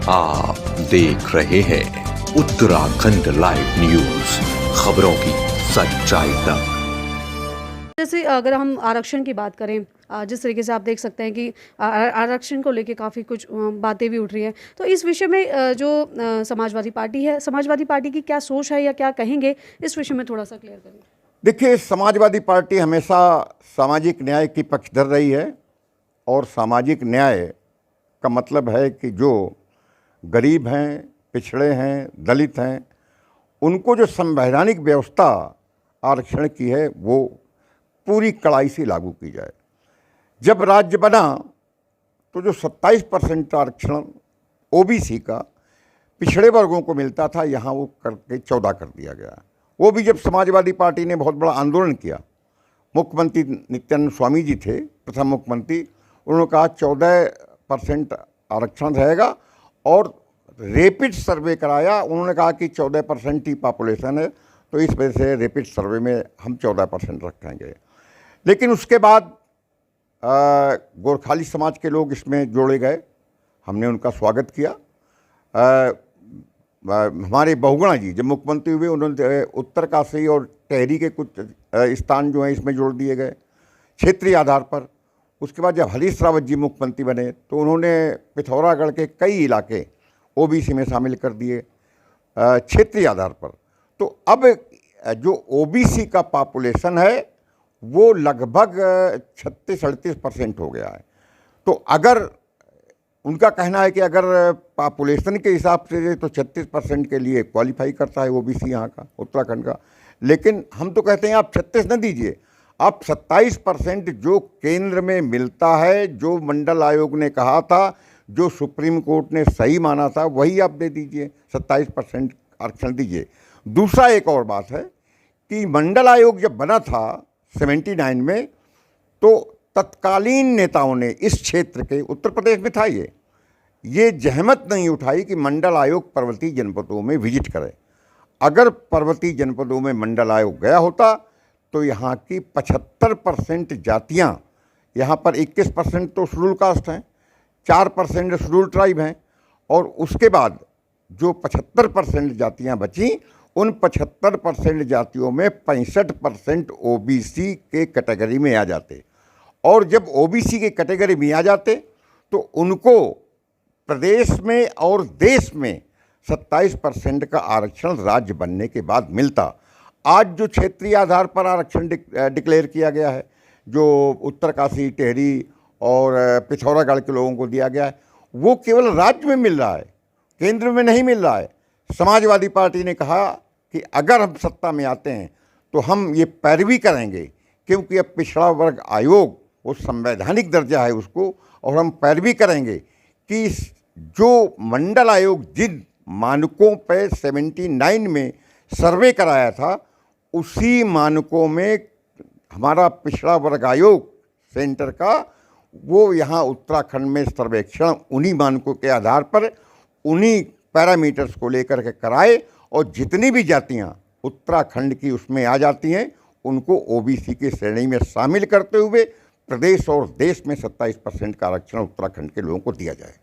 आप देख रहे हैं उत्तराखंड लाइव न्यूज, खबरों की सच्चाई तक। जैसे अगर हम आरक्षण की बात करें, जिस तरीके से आप देख सकते हैं कि आरक्षण को लेके काफ़ी कुछ बातें भी उठ रही हैं, तो इस विषय में जो समाजवादी पार्टी है, समाजवादी पार्टी की क्या सोच है या क्या कहेंगे, इस विषय में थोड़ा सा क्लियर करें। देखिए, समाजवादी पार्टी हमेशा सामाजिक न्याय की पक्षधर रही है और सामाजिक न्याय का मतलब है कि जो गरीब हैं, पिछड़े हैं, दलित हैं, उनको जो संवैधानिक व्यवस्था आरक्षण की है वो पूरी कड़ाई से लागू की जाए। जब राज्य बना तो जो 27% आरक्षण ओबीसी का पिछड़े वर्गों को मिलता था, यहाँ वो करके 14 कर दिया गया। वो भी जब समाजवादी पार्टी ने बहुत बड़ा आंदोलन किया, मुख्यमंत्री नित्यानंद स्वामी जी थे प्रथम मुख्यमंत्री, उन्होंने कहा 14% आरक्षण रहेगा और रैपिड सर्वे कराया। उन्होंने कहा कि 14% ही पॉपुलेशन है, तो इस वजह से रैपिड सर्वे में हम 14% रखेंगे। लेकिन उसके बाद गोरखाली समाज के लोग इसमें जोड़े गए, हमने उनका स्वागत किया। हमारे बहुगुणा जी जब मुख्यमंत्री हुए, उन्होंने उत्तरकाशी और टेहरी के कुछ स्थान जो हैं इसमें जोड़ दिए गए क्षेत्रीय आधार पर। उसके बाद जब हरीश रावत जी मुख्यमंत्री बने तो उन्होंने पिथौरागढ़ के कई इलाके ओबीसी में शामिल कर दिए क्षेत्रीय आधार पर। तो अब जो ओबीसी का पॉपुलेशन है वो लगभग 36-38% हो गया है। तो अगर उनका कहना है कि अगर पॉपुलेशन के हिसाब से तो 36% के लिए क्वालिफाई करता है ओबीसी यहाँ का, उत्तराखंड का। लेकिन हम तो कहते हैं आप 36 न दीजिए, आप 27% जो केंद्र में मिलता है, जो मंडल आयोग ने कहा था, जो सुप्रीम कोर्ट ने सही माना था, वही आप दे दीजिए, 27% आरक्षण दीजिए। दूसरा एक और बात है कि मंडल आयोग जब बना था 79 में, तो तत्कालीन नेताओं ने इस क्षेत्र के, उत्तर प्रदेश में था ये जहमत नहीं उठाई कि मंडल आयोग पर्वतीय जनपदों में विजिट करे। अगर पर्वतीय जनपदों में मंडल आयोग गया होता तो यहाँ की 75% जातियाँ, यहाँ पर 21% तो शेड्यूल कास्ट हैं, 4% शेड्यूल ट्राइब हैं, और उसके बाद जो 75% जातियाँ बचीं, उन 75% जातियों में 65% ओबीसी के कैटेगरी में आ जाते। और जब ओबीसी के कैटेगरी में आ जाते तो उनको प्रदेश में और देश में 27% का आरक्षण राज्य बनने के बाद मिलता। आज जो क्षेत्रीय आधार पर आरक्षण डिक्लेयर किया गया है, जो उत्तरकाशी, टेहरी और पिथौरागढ़ के लोगों को दिया गया है, वो केवल राज्य में मिल रहा है, केंद्र में नहीं मिल रहा है। समाजवादी पार्टी ने कहा कि अगर हम सत्ता में आते हैं तो हम ये पैरवी करेंगे, क्योंकि अब पिछड़ा वर्ग आयोग वो संवैधानिक दर्जा है उसको, और हम पैरवी करेंगे कि जो मंडल आयोग जिन मानकों पे 79 में सर्वे कराया था, उसी मानकों में हमारा पिछड़ा वर्ग आयोग सेंटर का वो यहाँ उत्तराखंड में सर्वेक्षण उन्हीं मानकों के आधार पर, उन्हीं पैरामीटर्स को लेकर के कराए, और जितनी भी जातियाँ उत्तराखंड की उसमें आ जाती हैं उनको ओबीसी की श्रेणी में शामिल करते हुए प्रदेश और देश में 27% का आरक्षण उत्तराखंड के लोगों को दिया जाए।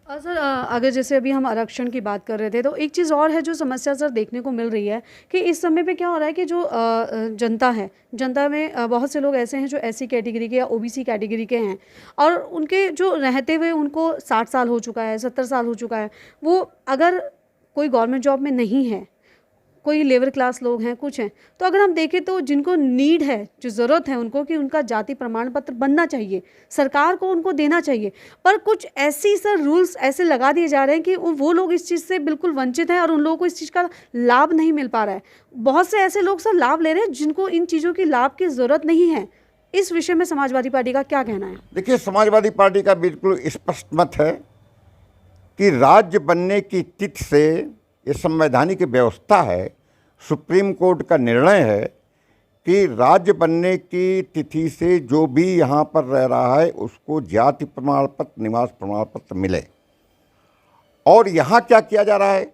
सर, अगर जैसे अभी हम आरक्षण की बात कर रहे थे, तो एक चीज़ और है जो समस्या सर देखने को मिल रही है कि इस समय पे क्या हो रहा है कि जो जनता है, जनता में बहुत से लोग ऐसे हैं जो एससी कैटेगरी के या ओबीसी कैटेगरी के हैं, और उनके जो रहते हुए उनको 60 साल हो चुका है, 70 साल हो चुका है, वो अगर कोई गवर्नमेंट जॉब में नहीं है, कोई लेबर क्लास लोग हैं, कुछ हैं, तो अगर हम देखें तो जिनको नीड है, जो ज़रूरत है उनको कि उनका जाति प्रमाण पत्र बनना चाहिए, सरकार को उनको देना चाहिए, पर कुछ ऐसी सर रूल्स ऐसे लगा दिए जा रहे हैं कि वो लोग इस चीज़ से बिल्कुल वंचित हैं और उन लोगों को इस चीज़ का लाभ नहीं मिल पा रहा है। बहुत से ऐसे लोग सर लाभ ले रहे हैं जिनको इन चीज़ों की लाभ की ज़रूरत नहीं है। इस विषय में समाजवादी पार्टी का क्या कहना है? देखिए, समाजवादी पार्टी का बिल्कुल स्पष्ट मत है कि राज्य बनने की तिथि से, ये संवैधानिक व्यवस्था है, सुप्रीम कोर्ट का निर्णय है कि राज्य बनने की तिथि से जो भी यहाँ पर रह रहा है उसको जाति प्रमाण पत्र, निवास प्रमाण पत्र मिले। और यहाँ क्या किया जा रहा है,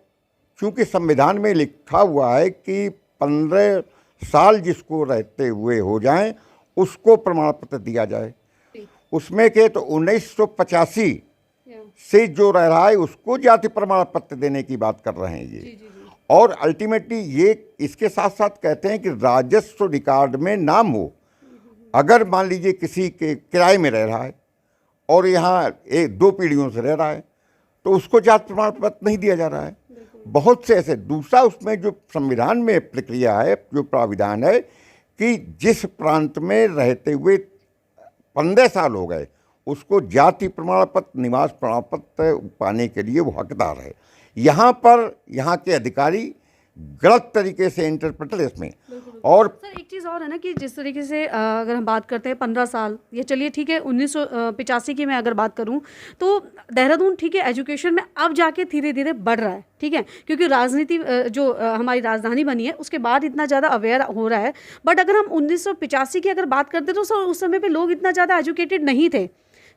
क्योंकि संविधान में लिखा हुआ है कि 15 साल जिसको रहते हुए हो जाएं उसको प्रमाण पत्र दिया जाए। उसमें के तो 1985 से जो रह रहा है उसको जाति प्रमाण पत्र देने की बात कर रहे हैं ये। और अल्टीमेटली ये इसके साथ साथ कहते हैं कि राजस्व रिकॉर्ड में नाम हो। अगर मान लीजिए किसी के किराए में रह रहा है और यहाँ 2 पीढ़ियों से रह रहा है तो उसको जाति प्रमाण पत्र नहीं दिया जा रहा है। बहुत से ऐसे। दूसरा, उसमें जो संविधान में प्रक्रिया है, जो प्राविधान है कि जिस प्रांत में रहते हुए 15 साल हो गए उसको जाति प्रमाण पत्र, निवास प्रमाण पत्र पाने के लिए वो हकदार है। यहाँ पर यहाँ के अधिकारी गलत तरीके से इंटरप्रेट इसमें। और सर एक चीज़ और है ना कि जिस तरीके से अगर हम बात करते हैं 15 साल, ये चलिए ठीक है, 1985 की मैं अगर बात करूं तो देहरादून ठीक है एजुकेशन में अब जाके धीरे धीरे बढ़ रहा है, ठीक है, क्योंकि राजनीति जो हमारी राजधानी बनी है उसके बाद इतना ज़्यादा अवेयर हो रहा है। बट अगर हम 1985 की अगर बात करते तो सर उस समय पर लोग इतना ज़्यादा एजुकेटेड नहीं थे,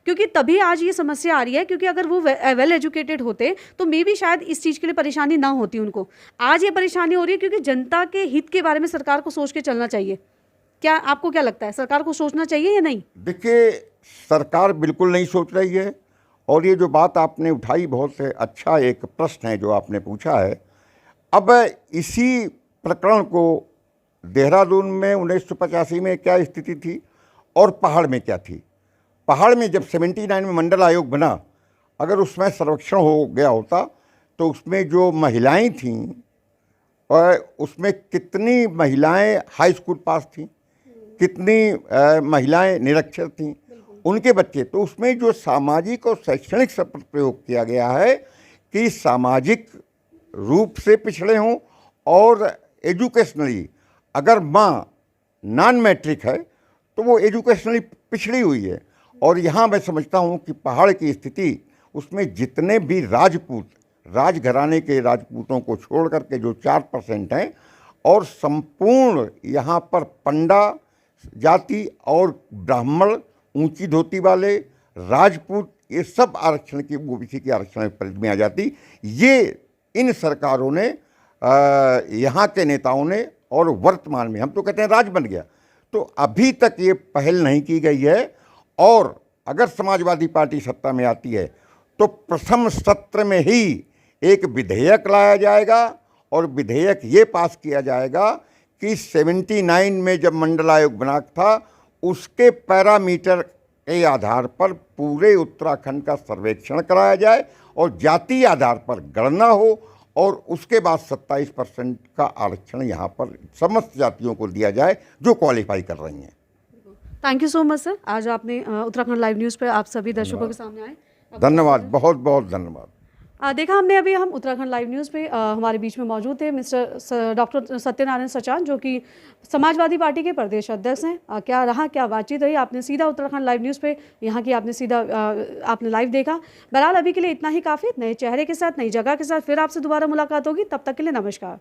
क्योंकि तभी आज ये समस्या आ रही है। क्योंकि अगर वो वेल एजुकेटेड होते तो मे भी शायद इस चीज़ के लिए परेशानी ना होती उनको। आज ये परेशानी हो रही है क्योंकि जनता के हित के बारे में सरकार को सोच के चलना चाहिए। क्या आपको क्या लगता है, सरकार को सोचना चाहिए या नहीं? देखिए, सरकार बिल्कुल नहीं सोच रही है। और ये जो बात आपने उठाई, बहुत से अच्छा एक प्रश्न है जो आपने पूछा है। अब इसी प्रकरण को देहरादून में 1985 में क्या स्थिति थी और पहाड़ में क्या थी। पहाड़ में जब 79 में मंडल आयोग बना, अगर उसमें सर्वेक्षण हो गया होता तो उसमें जो महिलाएं थीं और उसमें कितनी महिलाएं हाई स्कूल पास थीं, कितनी महिलाएं निरक्षर थीं, उनके बच्चे, तो उसमें जो सामाजिक और शैक्षणिक शब्द प्रयोग किया गया है कि सामाजिक रूप से पिछड़े हों और एजुकेशनली, अगर माँ नॉन मैट्रिक है तो वो एजुकेशनली पिछड़ी हुई है। और यहाँ मैं समझता हूँ कि पहाड़ की स्थिति, उसमें जितने भी राजपूत, राजघराने के राजपूतों को छोड़ करके जो 4% हैं, और संपूर्ण यहाँ पर पंडा जाति और ब्राह्मण, ऊंची धोती वाले, राजपूत, ये सब आरक्षण की, ओबीसी के आरक्षण परिधि में आ जाती। ये इन सरकारों ने, यहाँ के नेताओं ने, और वर्तमान में हम तो कहते हैं राज बन गया, तो अभी तक ये पहल नहीं की गई है। और अगर समाजवादी पार्टी सत्ता में आती है तो प्रथम सत्र में ही एक विधेयक लाया जाएगा और विधेयक ये पास किया जाएगा कि 79 में जब मंडल आयोग बना था उसके पैरामीटर के आधार पर पूरे उत्तराखंड का सर्वेक्षण कराया जाए और जातीय आधार पर गणना हो और उसके बाद 27% का आरक्षण यहाँ पर समस्त जातियों को दिया जाए जो क्वालिफाई कर रही हैं। Thank you so much sir, आज आपने उत्तराखंड लाइव न्यूज़ पे आप सभी दर्शकों के सामने आए। धन्यवाद, बहुत बहुत धन्यवाद। देखा हमने अभी, हम उत्तराखंड लाइव न्यूज़ पे हमारे बीच में मौजूद थे मिस्टर डॉक्टर सत्यनारायण सचान, जो कि समाजवादी पार्टी के प्रदेश अध्यक्ष हैं। क्या रहा, क्या बातचीत रही, आपने सीधा उत्तराखंड लाइव न्यूज़ पे यहाँ की आपने सीधा आपने लाइव देखा। बहरहाल अभी के लिए इतना ही काफ़ी। नए चेहरे के साथ, नई जगह के साथ फिर आपसे दोबारा मुलाकात होगी, तब तक के लिए नमस्कार।